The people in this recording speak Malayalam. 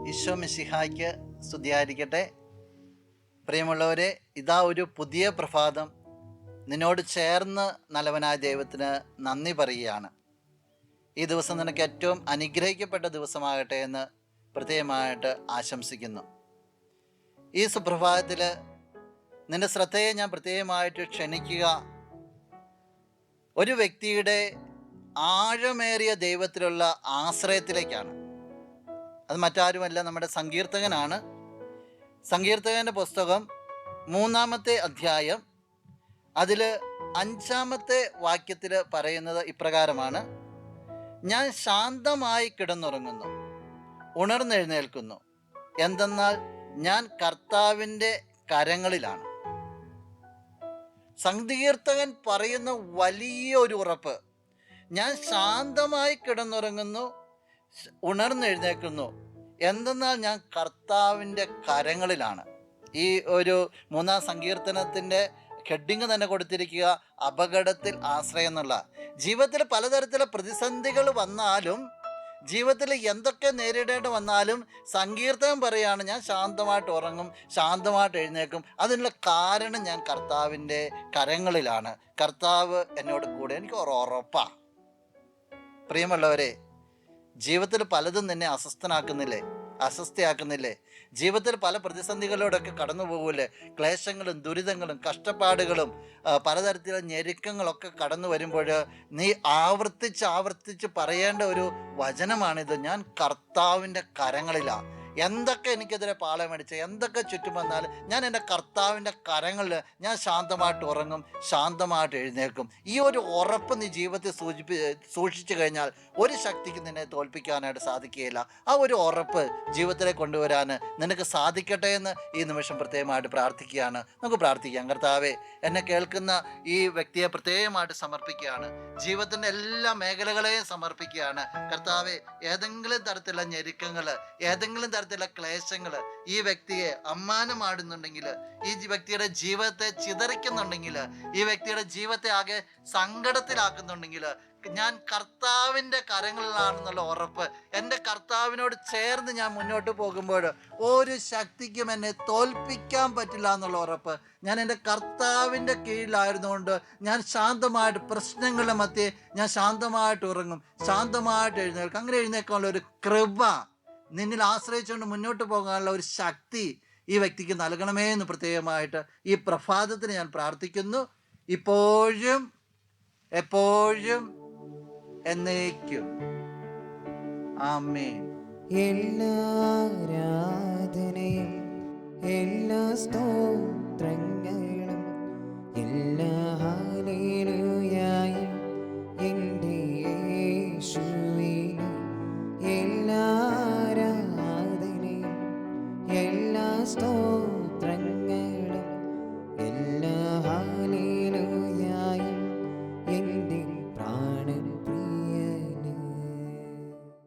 ഈശോ മിശിഹായ്ക്ക് സ്തുതിയായിരിക്കട്ടെ. പ്രിയമുള്ളവരെ, ഇതാ ഒരു പുതിയ പ്രഭാതം. നിന്നോട് ചേർന്ന് നല്ലവനായ ദൈവത്തിന് നന്ദി പറയുകയാണ്. ഈ ദിവസം നിനക്ക് ഏറ്റവും അനുഗ്രഹിക്കപ്പെട്ട ദിവസമാകട്ടെ എന്ന് പ്രത്യേകമായിട്ട് ആശംസിക്കുന്നു. ഈ സുപ്രഭാതത്തിൽ നിൻ്റെ ശ്രദ്ധയെ ഞാൻ പ്രത്യേകമായിട്ട് ക്ഷണിക്കുക ഒരു വ്യക്തിയുടെ ആഴമേറിയ ദൈവത്തിലുള്ള ആശ്രയത്തിലേക്കാണ്. അത് മറ്റാരുമല്ല, നമ്മുടെ സങ്കീർത്തകനാണ്. സങ്കീർത്തകൻ്റെ പുസ്തകം 3-ാമത്തെ അധ്യായം അതിൽ 5-ാമത്തെ വാക്യത്തിൽ പറയുന്നത് ഇപ്രകാരമാണ്: ഞാൻ ശാന്തമായി കിടന്നുറങ്ങുന്നു, ഉണർന്നെഴുന്നേൽക്കുന്നു, എന്തെന്നാൽ ഞാൻ കർത്താവിൻ്റെ കരങ്ങളിലാണ്. സങ്കീർത്തകൻ പറയുന്ന വലിയൊരു ഉറപ്പ്, ഞാൻ ശാന്തമായി കിടന്നുറങ്ങുന്നു, ഉണർന്നെഴുന്നേൽക്കുന്നു, എന്തെന്നാൽ ഞാൻ കർത്താവിൻ്റെ കരങ്ങളിലാണ്. ഈ ഒരു 3-ാം സങ്കീർത്തനത്തിൻ്റെ ഹെഡിങ് തന്നെ കൊടുത്തിരിക്കുക അപകടത്തിൽ ആശ്രയം എന്നുള്ള. ജീവിതത്തിൽ പലതരത്തിലുള്ള പ്രതിസന്ധികൾ വന്നാലും, ജീവിതത്തിൽ എന്തൊക്കെ നേരിടേണ്ടി വന്നാലും സങ്കീർത്തനം പറയുകയാണ്, ഞാൻ ശാന്തമായിട്ട് ഉറങ്ങും, ശാന്തമായിട്ട് എഴുന്നേൽക്കും. അതിനുള്ള കാരണം ഞാൻ കർത്താവിൻ്റെ കരങ്ങളിലാണ്, കർത്താവ് എന്നോട് കൂടെ. എനിക്ക് ഉറപ്പാണ്. പ്രിയമുള്ളവരെ, ജീവിതത്തിൽ പലതും നിന്നെ അസ്വസ്ഥയാക്കുന്നില്ലേ? ജീവിതത്തിൽ പല പ്രതിസന്ധികളോടൊക്കെ കടന്നു പോകില്ലേ? ക്ലേശങ്ങളും ദുരിതങ്ങളും കഷ്ടപ്പാടുകളും പലതരത്തിലുള്ള ഞെരുക്കങ്ങളൊക്കെ കടന്നു വരുമ്പോൾ നീ ആവർത്തിച്ച് പറയേണ്ട ഒരു വചനമാണിത്: ഞാൻ കർത്താവിൻ്റെ കരങ്ങളിലാണ്. എന്തൊക്കെ എനിക്കെതിരെ പാളയമടിച്ച്, എന്തൊക്കെ ചുറ്റും വന്നാലും ഞാൻ എൻ്റെ കർത്താവിൻ്റെ കരങ്ങളിൽ ഞാൻ ശാന്തമായിട്ട് ഉറങ്ങും, ശാന്തമായിട്ട് എഴുന്നേൽക്കും. ഈ ഒരു ഉറപ്പ് നീ ജീവിതത്തിൽ സൂക്ഷിച്ചു കഴിഞ്ഞാൽ ഒരു ശക്തിക്ക് നിന്നെ തോൽപ്പിക്കാനായിട്ട് സാധിക്കുകയില്ല. ആ ഒരു ഉറപ്പ് ജീവിതത്തിലേക്ക് കൊണ്ടുവരാൻ നിനക്ക് സാധിക്കട്ടെ എന്ന് ഈ നിമിഷം പ്രത്യേകമായിട്ട് പ്രാർത്ഥിക്കുകയാണ്. നമുക്ക് പ്രാർത്ഥിക്കാം. കർത്താവേ, എന്നെ കേൾക്കുന്ന ഈ വ്യക്തിയെ പ്രത്യേകമായിട്ട് സമർപ്പിക്കുകയാണ്. ജീവിതത്തിൻ്റെ എല്ലാ മേഖലകളെയും സമർപ്പിക്കുകയാണ്. കർത്താവേ, ഏതെങ്കിലും തരത്തിലുള്ള ഞെരുക്കങ്ങൾ, ഏതെങ്കിലും തരത്തിലുള്ള ക്ലേശങ്ങൾ ഈ വ്യക്തിയെ അമ്മാനമാടുന്നുണ്ടെങ്കിൽ, ഈ വ്യക്തിയുടെ ജീവിതത്തെ ചിതറിക്കുന്നുണ്ടെങ്കിൽ, ഈ വ്യക്തിയുടെ ജീവിതത്തെ ആകെ സങ്കടത്തിലാക്കുന്നുണ്ടെങ്കിൽ, ഞാൻ കർത്താവിൻ്റെ കരങ്ങളിലാണെന്നുള്ള ഉറപ്പ്, എൻ്റെ കർത്താവിനോട് ചേർന്ന് ഞാൻ മുന്നോട്ട് പോകുമ്പോൾ ഒരു ശക്തിക്കും എന്നെ തോൽപ്പിക്കാൻ പറ്റില്ല എന്നുള്ള ഉറപ്പ്, ഞാൻ എൻ്റെ കർത്താവിൻ്റെ കീഴിലായിരുന്നുകൊണ്ട് ഞാൻ ശാന്തമായിട്ട് പ്രശ്നങ്ങളുടെ മധ്യേ ഞാൻ ശാന്തമായിട്ട് ഉറങ്ങും, ശാന്തമായിട്ട് എഴുന്നേൽക്കും. അങ്ങനെ എഴുന്നേൽക്കാനുള്ള ഒരു കൃപ, നിന്നിൽ ആശ്രയിച്ചുകൊണ്ട് മുന്നോട്ട് പോകാനുള്ള ഒരു ശക്തി ഈ വ്യക്തിക്ക് നൽകണമേ എന്ന് പ്രത്യേകമായിട്ട് ഈ പ്രഭാതത്തിന് ഞാൻ പ്രാർത്ഥിക്കുന്നു. ഇപ്പോഴും എപ്പോഴും എന്നേക്കും. ആമേൻ. എല്ലാ ആരാധനയും എല്ലാ സ്തോത്രങ്ങളും എല്ലാ